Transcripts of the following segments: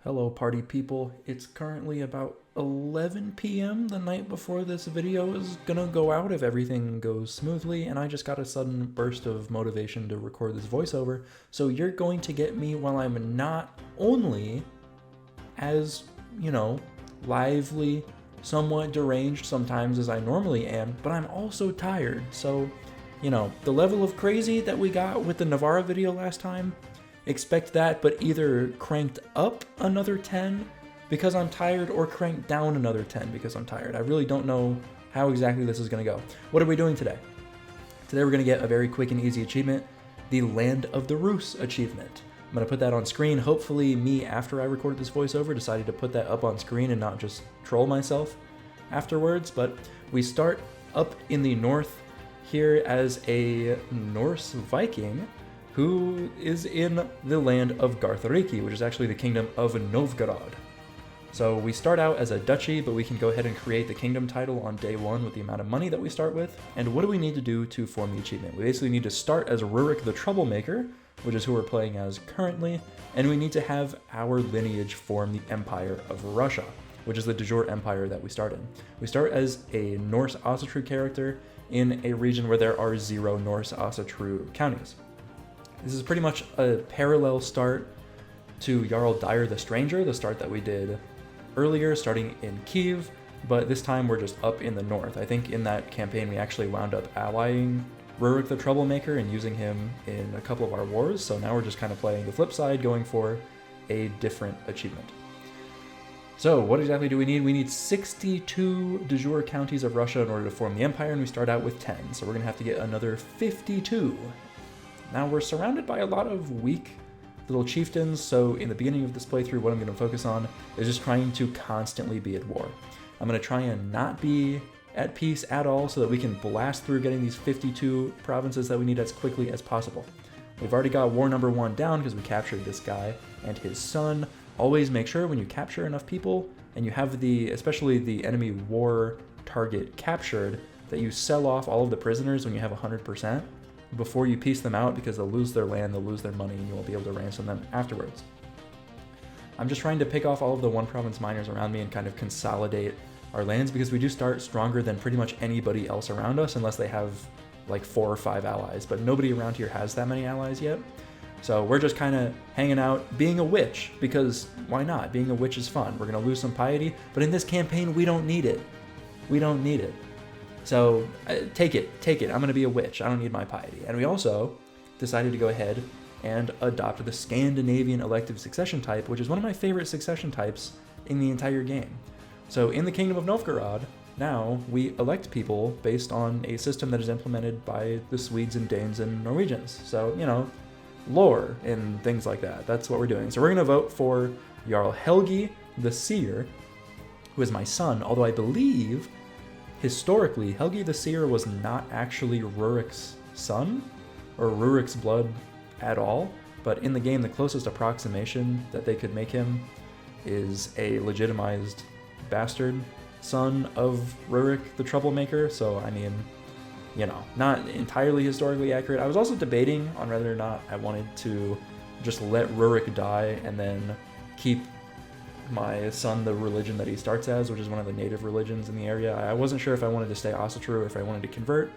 Hello party people, it's currently about 11 p.m. the night before this video is gonna go out if everything goes smoothly, and I just got a sudden burst of motivation to record this voiceover, so you're going to get me while I'm not only as, lively, somewhat deranged sometimes as I normally am, but I'm also tired, so, the level of crazy that we got with the Navarra video last time, expect that, but either cranked up another 10 because I'm tired or cranked down another 10 because I'm tired. I really don't know how exactly this is going to go. What are we doing today? Today we're going to get a very quick and easy achievement, the Land of the Rus achievement. I'm going to put that on screen. Hopefully me, after I recorded this voiceover, decided to put that up on screen and not just troll myself afterwards, but we start up in the north here as a Norse Viking who is in the land of Garthariki, which is actually the kingdom of Novgorod. So we start out as a duchy, but we can go ahead and create the kingdom title on day one with the amount of money that we start with. And what do we need to do to form the achievement? We basically need to start as Rurik the Troublemaker, which is who we're playing as currently, and we need to have our lineage form the Empire of Russia, which is the de jure empire that we start in. We start as a Norse Asatru character in a region where there are 0 Norse Asatru counties. This is pretty much a parallel start to Jarl Dire the Stranger, the start that we did earlier, starting in Kiev, but this time we're just up in the north. I think in that campaign we actually wound up allying Rurik the Troublemaker and using him in a couple of our wars, so now we're just kind of playing the flip side, going for a different achievement. So what exactly do we need? We need 62 de jure counties of Russia in order to form the empire, and we start out with 10, so we're going to have to get another 52. Now we're surrounded by a lot of weak little chieftains, so in the beginning of this playthrough what I'm going to focus on is just trying to constantly be at war. I'm going to try and not be at peace at all so that we can blast through getting these 52 provinces that we need as quickly as possible. We've already got war number 1 down because we captured this guy and his son. Always make sure when you capture enough people and you have especially the enemy war target captured, that you sell off all of the prisoners when you have 100%. Before you piece them out, because they'll lose their land, they'll lose their money, and you won't be able to ransom them afterwards. I'm just trying to pick off all of the one province miners around me and kind of consolidate our lands, because we do start stronger than pretty much anybody else around us, unless they have like 4 or 5 allies, but nobody around here has that many allies yet. So we're just kind of hanging out, being a witch, because why not? Being a witch is fun. We're going to lose some piety, but in this campaign, we don't need it. We don't need it. So take it. I'm going to be a witch. I don't need my piety. And we also decided to go ahead and adopt the Scandinavian elective succession type, which is one of my favorite succession types in the entire game. So in the Kingdom of Novgorod, now we elect people based on a system that is implemented by the Swedes and Danes and Norwegians. So, lore and things like that. That's what we're doing. So we're going to vote for Jarl Helgi the Seer, who is my son, although I believe historically, Helgi the Seer was not actually Rurik's son, or Rurik's blood at all, but in the game, the closest approximation that they could make him is a legitimized bastard son of Rurik the Troublemaker, so I mean, not entirely historically accurate. I was also debating on whether or not I wanted to just let Rurik die and then keep my son the religion that he starts as, which is one of the native religions in the area. I wasn't sure if I wanted to stay Asatru or if I wanted to convert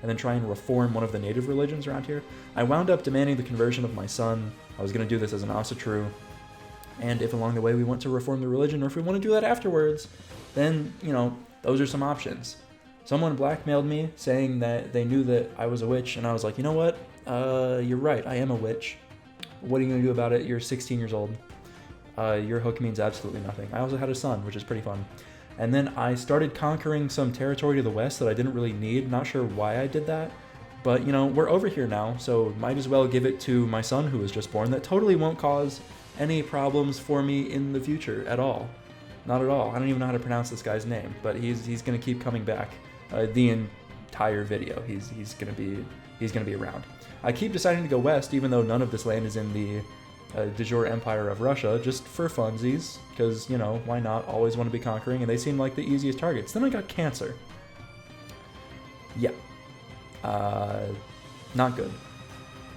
and then try and reform one of the native religions around here. I wound up demanding the conversion of my son. I was going to do this as an Asatru, and if along the way we want to reform the religion, or if we want to do that afterwards, then, those are some options. Someone blackmailed me saying that they knew that I was a witch, and I was like, you know what? You're right, I am a witch. What are you going to do about it? You're 16 years old. Your hook means absolutely nothing. I also had a son, which is pretty fun. And then I started conquering some territory to the west that I didn't really need. Not sure why I did that. But, we're over here now, so might as well give it to my son who was just born. That totally won't cause any problems for me in the future at all. Not at all. I don't even know how to pronounce this guy's name, but he's going to keep coming back the entire video. He's going to be around. I keep deciding to go west, even though none of this land is in the de jure Empire of Russia, just for funsies, because, why not? Always want to be conquering, and they seem like the easiest targets. Then I got cancer. Yeah. Not good.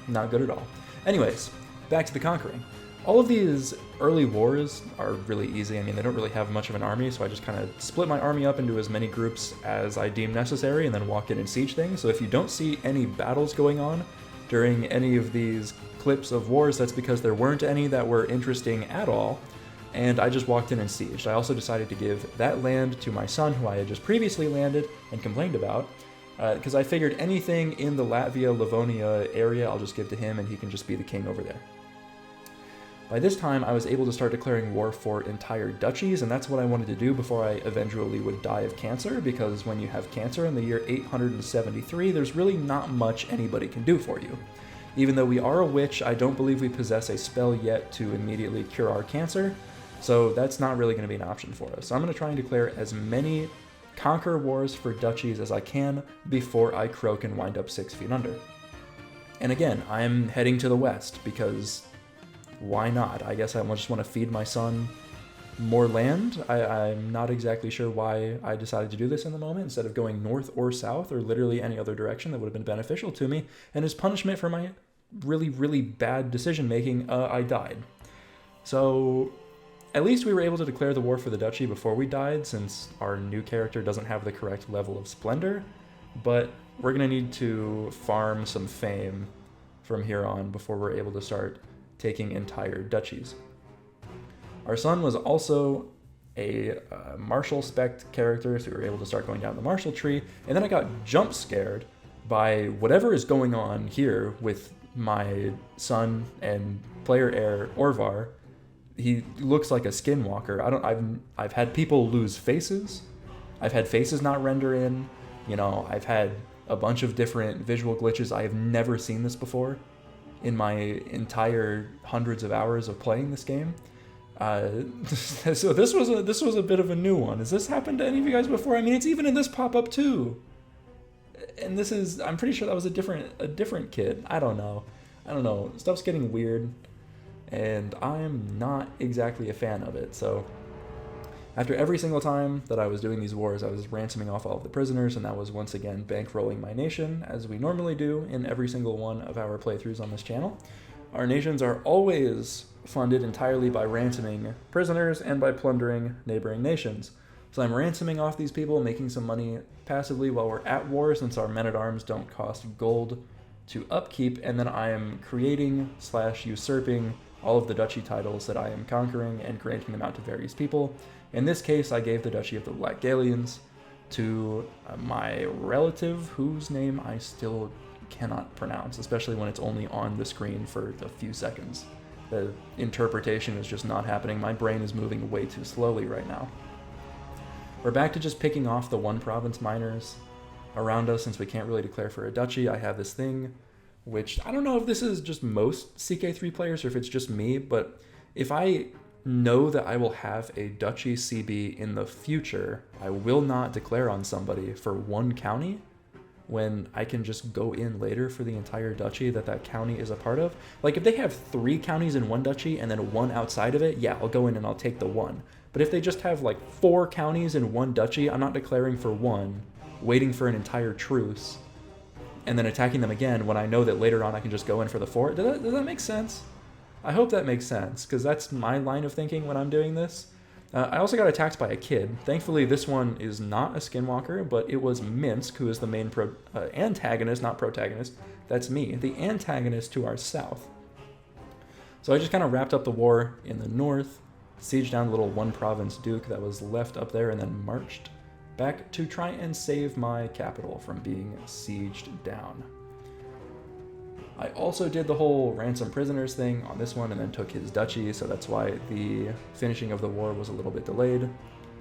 Not good at all. Anyways, back to the conquering. All of these early wars are really easy. I mean, they don't really have much of an army, so I just kind of split my army up into as many groups as I deem necessary and then walk in and siege things. So if you don't see any battles going on during any of these clips of wars, that's because there weren't any that were interesting at all, and I just walked in and sieged. I also decided to give that land to my son, who I had just previously landed and complained about, because I figured anything in the Latvia-Livonia area I'll just give to him and he can just be the king over there. By this time, I was able to start declaring war for entire duchies, and that's what I wanted to do before I eventually would die of cancer, because when you have cancer in the year 873, there's really not much anybody can do for you. Even though we are a witch, I don't believe we possess a spell yet to immediately cure our cancer, so that's not really going to be an option for us. So I'm going to try and declare as many conquer wars for duchies as I can before I croak and wind up 6 feet under. And again, I'm heading to the west because why not? I guess I just want to feed my son more land. I'm not exactly sure why I decided to do this in the moment instead of going north or south or literally any other direction that would have been beneficial to me. And as punishment for my really, really bad decision making, I died. So at least we were able to declare the war for the duchy before we died, since our new character doesn't have the correct level of splendor. But we're going to need to farm some fame from here on before we're able to start taking entire duchies. Our son was also a martial spec character, so we were able to start going down the martial tree, and then I got jump scared by whatever is going on here with my son and player heir Orvar. He looks like a skinwalker. I've had people lose faces. I've had faces not render in. You know, I've had a bunch of different visual glitches. I have never seen this before in my entire hundreds of hours of playing this game. So this was a bit of a new one. Has this happened to any of you guys before? I mean, it's even in this pop-up too. And this is, I'm pretty sure that was a different kid. I don't know. Stuff's getting weird, and I'm not exactly a fan of it. So after every single time that I was doing these wars, I was ransoming off all of the prisoners, and that was once again bankrolling my nation, as we normally do in every single one of our playthroughs on this channel. Our nations are always funded entirely by ransoming prisoners and by plundering neighboring nations. So I'm ransoming off these people, making some money passively while we're at war, since our men-at-arms don't cost gold to upkeep, and then I am creating / usurping all of the duchy titles that I am conquering and granting them out to various people. In this case, I gave the Duchy of the Black Galleons to my relative, whose name I still cannot pronounce, especially when it's only on the screen for a few seconds. The interpretation is just not happening. My brain is moving way too slowly right now. We're back to just picking off the one province miners around us, since we can't really declare for a duchy. I have this thing, which I don't know if this is just most CK3 players or if it's just me, but if I know that I will have a duchy CB in the future, I will not declare on somebody for one county when I can just go in later for the entire duchy that county is a part of. Like, if they have 3 counties in one duchy and then 1 outside of it, yeah, I'll go in and I'll take the 1. But if they just have like 4 counties in one duchy, I'm not declaring for 1, waiting for an entire truce, and then attacking them again when I know that later on I can just go in for the 4. Does that make sense? I hope that makes sense, because that's my line of thinking when I'm doing this. I also got attacked by a kid. Thankfully, this one is not a skinwalker, but it was Minsk, who is the main antagonist, not protagonist. That's me, the antagonist to our south. So I just kind of wrapped up the war in the north, sieged down the little one-province duke that was left up there, and then marched back to try and save my capital from being sieged down. I also did the whole ransom prisoners thing on this one and then took his duchy, so that's why the finishing of the war was a little bit delayed.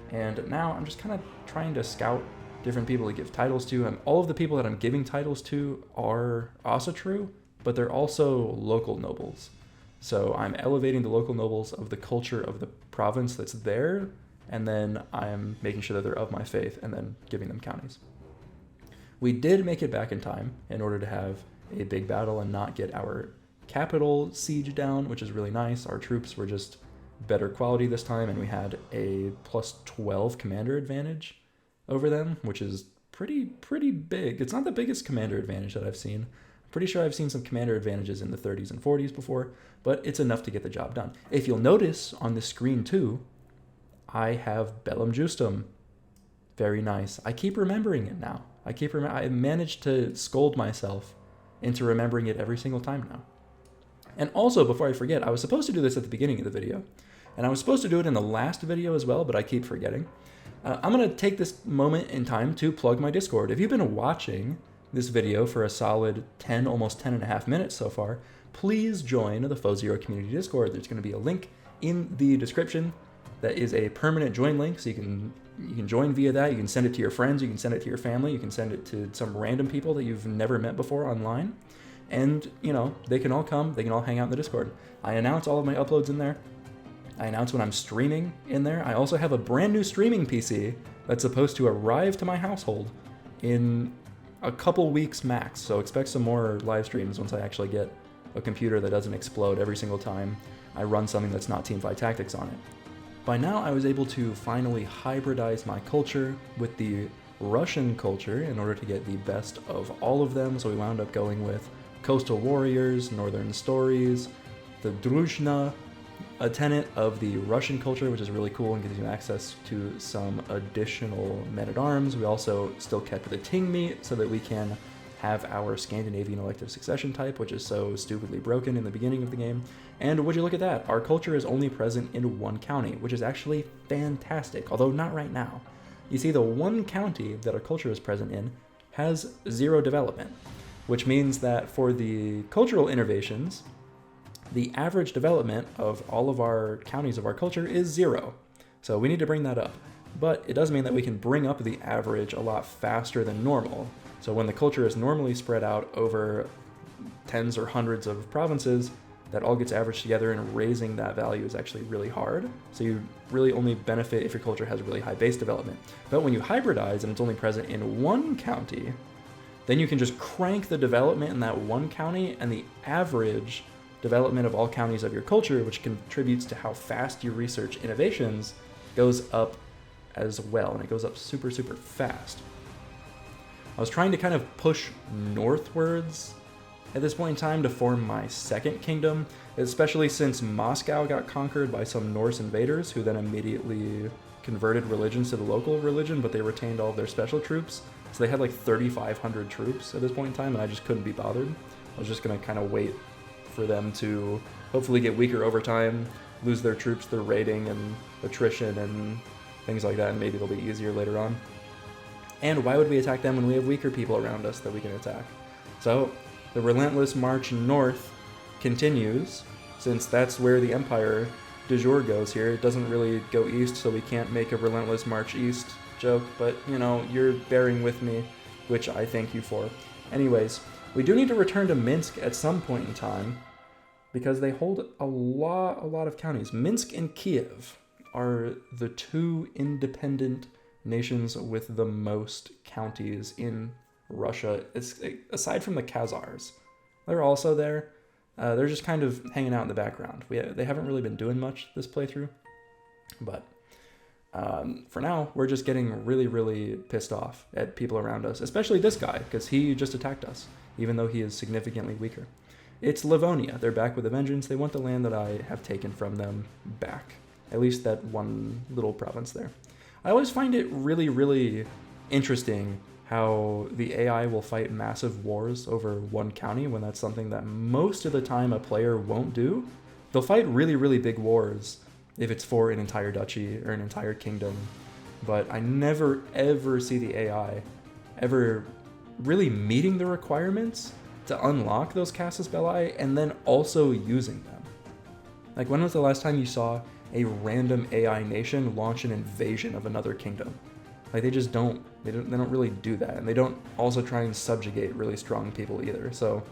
And now I'm just kind of trying to scout different people to give titles to, and all of the people that I'm giving titles to are Asatru, but they're also local nobles. So I'm elevating the local nobles of the culture of the province that's there, and then I'm making sure that they're of my faith and then giving them counties. We did make it back in time in order to have a big battle and not get our capital siege down, which is really nice. Our troops were just better quality this time, and we had a +12 commander advantage over them, which is pretty big. It's not the biggest commander advantage that I've seen. Pretty sure I've seen some commander advantages in the 30s and 40s before, but it's enough to get the job done. If you'll notice on the screen too, I have Bellum Justum. Very nice. I keep remembering it now. I managed to scold myself into remembering it every single time now. And also, before I forget, I was supposed to do this at the beginning of the video, and I was supposed to do it in the last video as well, but I keep forgetting. I'm going to take this moment in time to plug my Discord. If you've been watching this video for a solid 10, almost 10 and a half minutes so far, please join the FoeZero community Discord. There's going to be a link in the description that is a permanent join link, so you can join via that. You can send it to your friends, you can send it to your family, you can send it to some random people that you've never met before online. And, you know, they can all come, they can all hang out in the Discord. I announce all of my uploads in there. I announce when I'm streaming in there. I also have a brand new streaming PC that's supposed to arrive to my household in a couple weeks max. So expect some more live streams once I actually get a computer that doesn't explode every single time I run something that's not Teamfight Tactics on it. By now, I was able to finally hybridize my culture with the Russian culture in order to get the best of all of them. So we wound up going with Coastal Warriors, Northern Stories, the Druzhna, a tenet of the Russian culture, which is really cool and gives you access to some additional men-at-arms. We also still kept the Ting meat so that we can have our Scandinavian elective succession type, which is so stupidly broken in the beginning of the game. And would you look at that, our culture is only present in one county, which is actually fantastic, although not right now. You see, the one county that our culture is present in has 0 development, which means that for the cultural innovations, the average development of all of our counties of our culture is 0. So we need to bring that up. But it does mean that we can bring up the average a lot faster than normal. So when the culture is normally spread out over tens or hundreds of provinces, that all gets averaged together, and raising that value is actually really hard. So you really only benefit if your culture has really high base development. But when you hybridize and it's only present in one county, then you can just crank the development in that one county, and the average development of all counties of your culture, which contributes to how fast you research innovations, goes up as well, and it goes up super, super fast. I was trying to kind of push northwards at this point in time to form my second kingdom, especially since Moscow got conquered by some Norse invaders who then immediately converted religions to the local religion, but they retained all of their special troops. So they had like 3,500 troops at this point in time, and I just couldn't be bothered. I was just going to kind of wait for them to hopefully get weaker over time, lose their troops through raiding and attrition and things like that, and maybe they'll be easier later on. And why would we attack them when we have weaker people around us that we can attack? So the relentless march north continues, since that's where the Empire de jure goes here. It doesn't really go east, so we can't make a relentless march east joke, but, you know, you're bearing with me, which I thank you for. Anyways, we do need to return to Minsk at some point in time, because they hold a lot of counties. Minsk and Kiev are the 2 independent nations with the most counties in Russia, aside from the Khazars. They're also there. They're just kind of hanging out in the background. They haven't really been doing much this playthrough, but for now, we're just getting really, really pissed off at people around us, especially this guy, because he just attacked us, even though he is significantly weaker. It's Livonia. They're back with a vengeance. They want the land that I have taken from them back, at least that one little province there. I always find it really, really interesting how the AI will fight massive wars over one county when that's something that most of the time a player won't do. They'll fight really, really big wars if it's for an entire duchy or an entire kingdom, but I never ever see the AI ever really meeting the requirements to unlock those Casus Belli and then also using them. Like, when was the last time you saw a random AI nation launch an invasion of another kingdom? Like, they don't really do that, and they don't also try and subjugate really strong people either. So,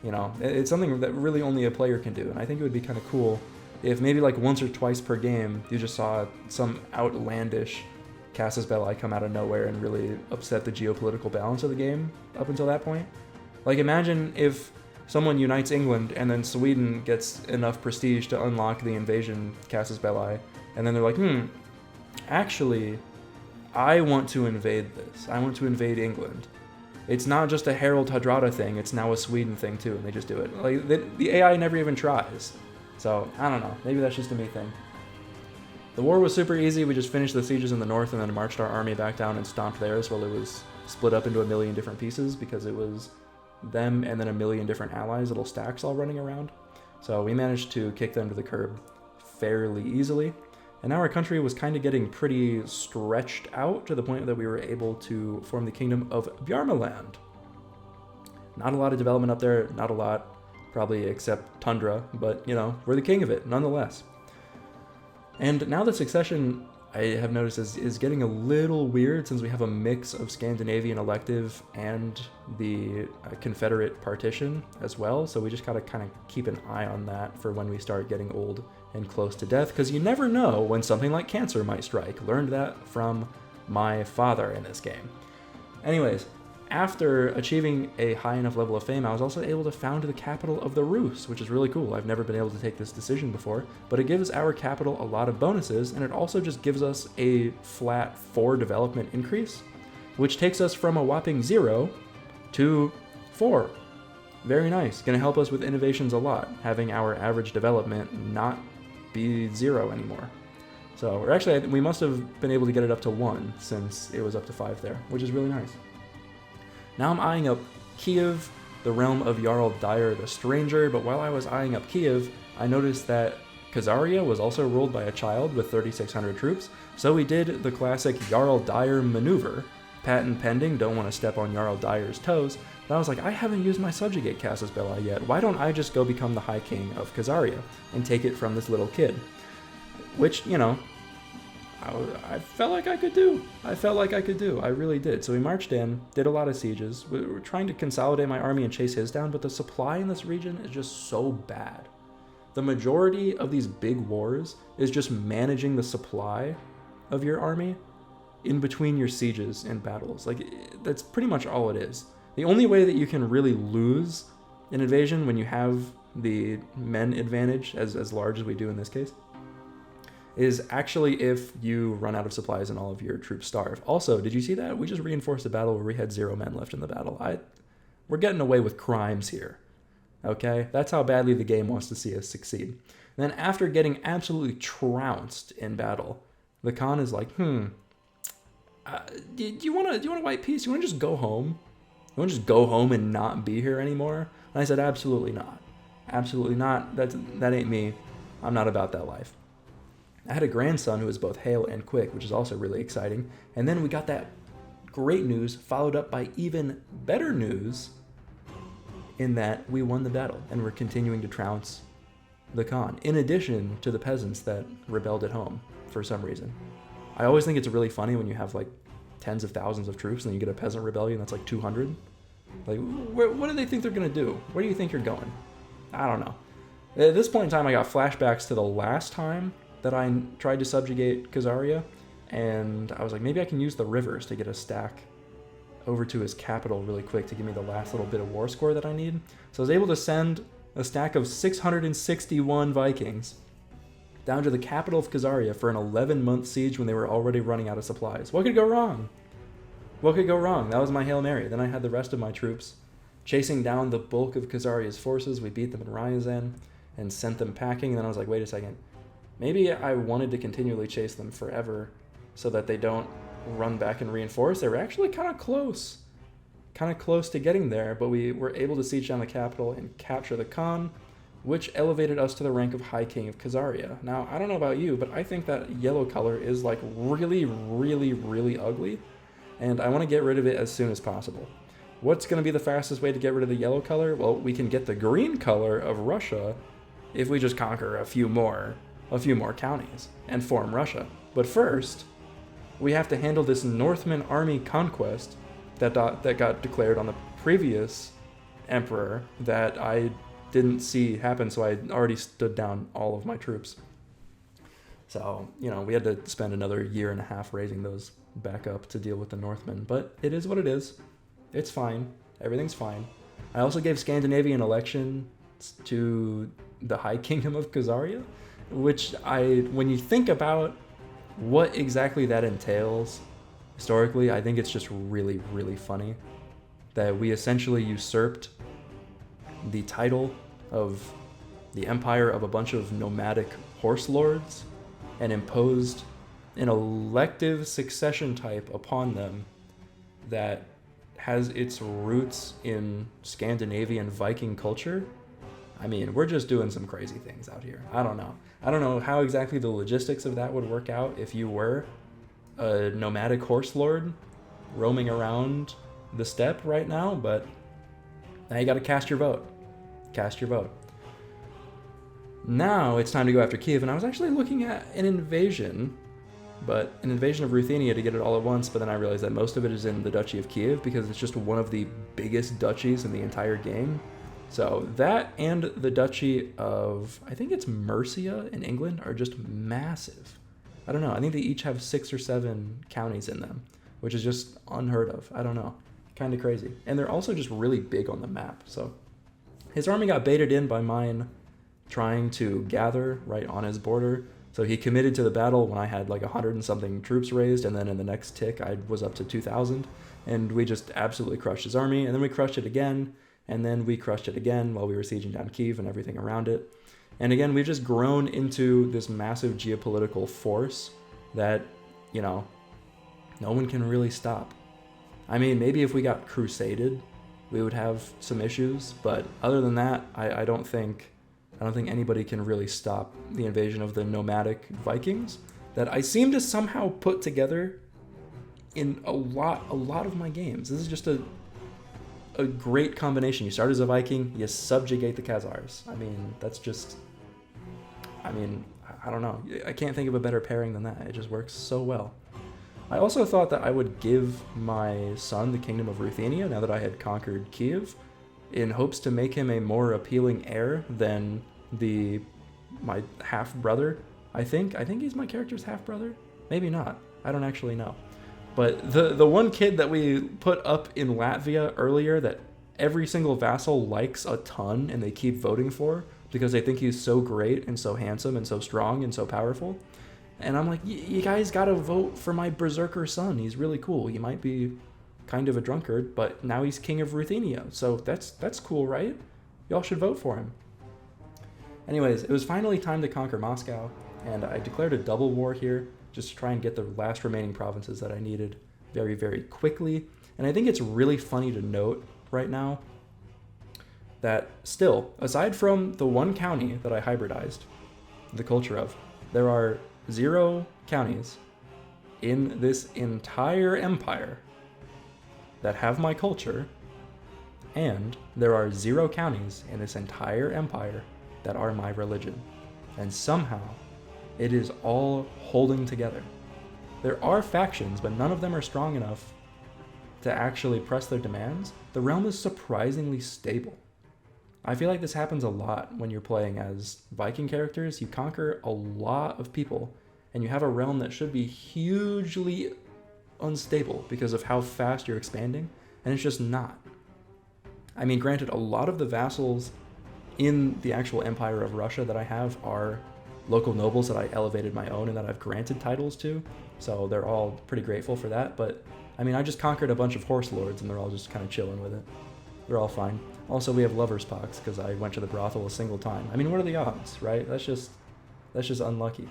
you know, it's something that really only a player can do, and I think it would be kind of cool if maybe like once or twice per game you just saw some outlandish Casus Belli come out of nowhere and really upset the geopolitical balance of the game up until that point. Like, imagine if someone unites England and then Sweden gets enough prestige to unlock the invasion Casus Belli, and then they're like, actually, I want to invade this. I want to invade England. It's not just a Harold Hardrada thing, it's now a Sweden thing too, and they just do it. Like, the AI never even tries. So, I don't know, maybe that's just a me thing. The war was super easy. We just finished the sieges in the north and then marched our army back down and stomped theirs while it was split up into a million different pieces, because it was them and then a million different allies, little stacks all running around. So we managed to kick them to the curb fairly easily. And now our country was kind of getting pretty stretched out to the point that we were able to form the kingdom of Bjarmaland. Not a lot of development up there, not a lot, probably except tundra, but, you know, we're the king of it, nonetheless. And now the succession, I have noticed, is getting a little weird, since we have a mix of Scandinavian elective and the Confederate partition as well. So we just gotta kind of keep an eye on that for when we start getting old and close to death, because you never know when something like cancer might strike. Learned that from my father in this game. Anyways, after achieving a high enough level of fame, I was also able to found the capital of the Rus, which is really cool. I've never been able to take this decision before, but it gives our capital a lot of bonuses, and it also just gives us a flat 4 development increase, which takes us from a whopping 0 to 4. Very nice. Gonna help us with innovations a lot, having our average development not be 0 anymore. So we must have been able to get it up to 1 since it was up to 5 there, which is really nice. Now I'm eyeing up Kiev, the realm of Jarl Dyer the Stranger, but while I was eyeing up Kiev, I noticed that Khazaria was also ruled by a child with 3,600 troops, so we did the classic Jarl Dyer maneuver. Patent pending, don't want to step on Jarl Dyer's toes, but I was like, I haven't used my Subjugate Casus Belli yet, why don't I just go become the High King of Khazaria and take it from this little kid? Which, you know, I felt like I could do. I really did. So we marched in, did a lot of sieges. We were trying to consolidate my army and chase his down, but the supply in this region is just so bad. The majority of these big wars is just managing the supply of your army in between your sieges and battles. Like, that's pretty much all it is. The only way that you can really lose an invasion when you have the men advantage, as large as we do in this case, is actually if you run out of supplies and all of your troops starve. Also, did you see that? We just reinforced a battle where we had 0 men left in the battle. We're getting away with crimes here, okay? That's how badly the game wants to see us succeed. And then after getting absolutely trounced in battle, the Khan is like, do you want a white peace? You want to just go home? You want to just go home and not be here anymore? And I said, absolutely not. Absolutely not. That ain't me. I'm not about that life. I had a grandson who was both hale and quick, which is also really exciting. And then we got that great news followed up by even better news in that we won the battle and we're continuing to trounce the Khan, in addition to the peasants that rebelled at home for some reason. I always think it's really funny when you have like tens of thousands of troops and then you get a peasant rebellion that's like 200. Like, what do they think they're going to do? Where do you think you're going? I don't know. At this point in time, I got flashbacks to the last time that I tried to subjugate Khazaria, and I was like, maybe I can use the rivers to get a stack over to his capital really quick to give me the last little bit of war score that I need. So I was able to send a stack of 661 Vikings down to the capital of Khazaria for an 11-month siege when they were already running out of supplies. What could go wrong? What could go wrong? That was my Hail Mary. Then I had the rest of my troops chasing down the bulk of Khazaria's forces. We beat them in Ryazan and sent them packing, and then I was like, wait a second. Maybe I wanted to continually chase them forever so that they don't run back and reinforce. They were actually kind of close to getting there, but we were able to siege down the capital and capture the Khan, which elevated us to the rank of High King of Khazaria. Now, I don't know about you, but I think that yellow color is like really, really, really ugly, and I want to get rid of it as soon as possible. What's going to be the fastest way to get rid of the yellow color? Well, we can get the green color of Russia if we just conquer a few more counties and form Russia. But first, we have to handle this Northman army conquest that got declared on the previous emperor that I didn't see happen, so I already stood down all of my troops. So, you know, we had to spend another 1.5 years raising those back up to deal with the Northmen, but it is what it is. It's fine. Everything's fine. I also gave Scandinavian elections to the High Kingdom of Khazaria, which when you think about what exactly that entails historically, I think it's just really, really funny that we essentially usurped the title of the empire of a bunch of nomadic horse lords and imposed an elective succession type upon them that has its roots in Scandinavian Viking culture. I mean, we're just doing some crazy things out here. I don't know how exactly the logistics of that would work out if you were a nomadic horse lord roaming around the steppe right now, but now you got to cast your vote. Cast your vote. Now it's time to go after Kiev, and I was actually looking at an invasion of Ruthenia to get it all at once, but then I realized that most of it is in the Duchy of Kiev because it's just one of the biggest duchies in the entire game. So that and the Duchy of, I think it's Mercia in England, are just massive. I don't know. I think they each have 6 or 7 counties in them, which is just unheard of. I don't know. Kind of crazy. And they're also just really big on the map. So his army got baited in by mine trying to gather right on his border. So he committed to the battle when I had like 100 and something troops raised, and then in the next tick I was up to 2,000, and we just absolutely crushed his army, and then we crushed it again, and then we crushed it again while we were sieging down Kyiv and everything around it. And again, we've just grown into this massive geopolitical force that, you know, no one can really stop. I mean, maybe if we got crusaded, we would have some issues, but other than that, I don't think anybody can really stop the invasion of the nomadic Vikings that I seem to somehow put together in a lot of my games. This is just a great combination. You start as a Viking, you subjugate the Khazars. I mean, that's just, I don't know. I can't think of a better pairing than that. It just works so well. I also thought that I would give my son the Kingdom of Ruthenia now that I had conquered Kyiv, in hopes to make him a more appealing heir than my half-brother, I think. I think he's my character's half-brother. Maybe not. I don't actually know. But the one kid that we put up in Latvia earlier that every single vassal likes a ton and they keep voting for because they think he's so great and so handsome and so strong and so powerful. And I'm like, you guys gotta vote for my berserker son. He's really cool. He might be kind of a drunkard, but now he's king of Ruthenia, so that's cool, right? Y'all should vote for him. Anyways, it was finally time to conquer Moscow, and I declared a double war here, just to try and get the last remaining provinces that I needed very, very quickly. And I think it's really funny to note right now that still, aside from the one county that I hybridized the culture of, there are 0 counties in this entire empire that have my culture, and there are 0 counties in this entire empire that are my religion. And somehow, it is all holding together. There are factions, but none of them are strong enough to actually press their demands. The realm is surprisingly stable. I feel like this happens a lot when you're playing as Viking characters. You conquer a lot of people, and you have a realm that should be hugely unstable because of how fast you're expanding, and it's just not. I mean, granted, a lot of the vassals in the actual Empire of Russia that I have are local nobles that I elevated my own and that I've granted titles to, so they're all pretty grateful for that. But I mean, I just conquered a bunch of horse lords and they're all just kind of chilling with it. They're all fine. Also, we have lover's pox because I went to the brothel a single time. I mean, what are the odds, right? That's just unlucky.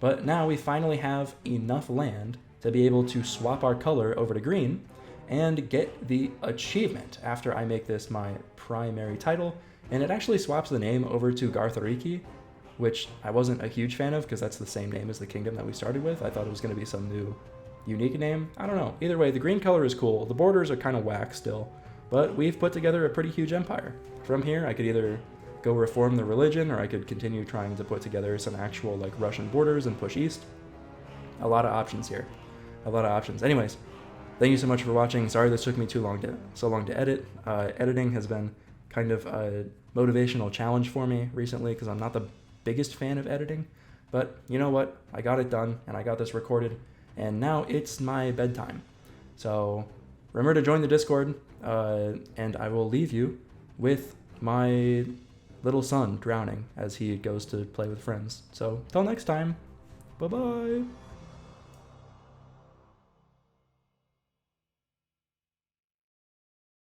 But now we finally have enough land to be able to swap our color over to green and get the achievement after I make this my primary title. And it actually swaps the name over to Garthariki, which I wasn't a huge fan of because that's the same name as the kingdom that we started with. I thought it was going to be some new unique name. I don't know. Either way, the green color is cool. The borders are kind of whack still, but we've put together a pretty huge empire. From here, I could either go reform the religion, or I could continue trying to put together some actual like Russian borders and push east. A lot of options here. A lot of options. Anyways, thank you so much for watching. Sorry this took me so long to edit. Editing has been kind of a motivational challenge for me recently because I'm not the biggest fan of editing. But you know what? I got it done and I got this recorded, and now it's my bedtime. So remember to join the Discord, and I will leave you with my little son drowning as he goes to play with friends. So till next time, bye-bye.